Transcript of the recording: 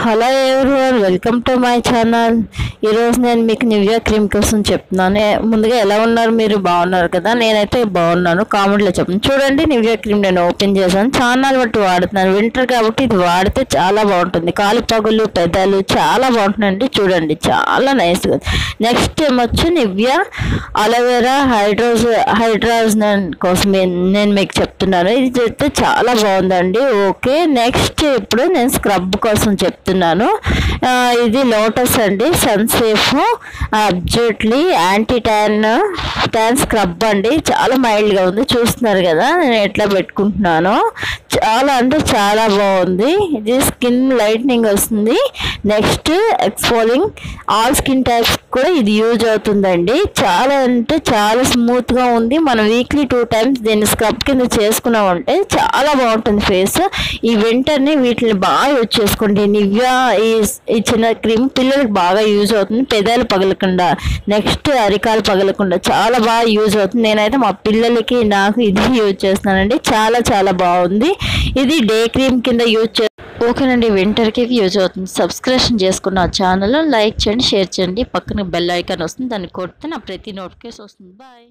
Hello everyone, welcome to my channel. ఈరోజు నేను మీకు నివ్యా క్రీమ్ కోసం చెప్తున్నాను. ముందుగా ఎలా ఉన్నారు? మీరు బాగున్నారు కదా? నేనైతే బాగున్నాను. కామెంట్లో చెప్పండి. చూడండి, నివ్యా క్రీమ్ నేను ఓపెన్ చేశాను. చాలా బట్టి వాడుతున్నాను. వింటర్ కాబట్టి ఇది వాడితే చాలా బాగుంటుంది. కాలు పగులు, పెదాలు చాలా బాగుంటుందండి. చూడండి, చాలా నైస్గా. నెక్స్ట్ ఏమొచ్చి నివ్యా అలోవెరా హైడ్రాజన్ కోసం నేను మీకు చెప్తున్నాను. ఇది చెప్తే చాలా బాగుందండి. ఓకే, నెక్స్ట్ ఇప్పుడు నేను స్క్రబ్ కోసం చెప్తున్నాను. ఇది లోటస్ అండి, సన్సేఫ్ అబ్జెట్లీ యాంటీ ట్యాన్ స్క్రబ్ అండి. చాలా మైల్డ్గా ఉంది, చూస్తున్నారు కదా నేను ఎట్లా పెట్టుకుంటున్నాను. చాలా అంటే చాలా బాగుంది. ఇది స్కిన్ లైట్నింగ్ వస్తుంది. నెక్స్ట్ ఎక్స్ఫోలింగ్ ఆల్ స్కిన్ టైప్స్ కూడా ఇది యూజ్ అవుతుందండి. చాలా అంటే చాలా స్మూత్గా ఉంది. మనం వీక్లీ 2 times దీన్ని స్క్రబ్ కింద చేసుకున్నామంటే చాలా బాగుంటుంది ఫేస్. ఈ వింటర్ని వీటిని బాగా యూజ్ చేసుకోండి. నివ్యా ఈ చిన్న క్రీమ్ పిల్లలకి బాగా యూజ్ అవుతుంది, పెదాలు పగలకుండా, నెక్స్ట్ అరికాలు పగలకుండా చాలా బాగా యూజ్ అవుతుంది. నేనైతే మా పిల్లలకి నాకు ఇది యూజ్ చేస్తున్నానండి. చాలా చాలా బాగుంది. ఇది డే క్రీమ్ కింద యూజ్ ఓకేనండి. వింటర్కి యూజ్ అవుతుంది. సబ్స్క్రిప్షన్ చేసుకున్న ఛానల్ లైక్ చేయండి, షేర్ చేయండి. పక్కన బెల్ ఐకాన్ వస్తుంది, దాన్ని కొడితే నా ప్రతి నోటిఫికేషన్ వస్తుంది. బాయ్.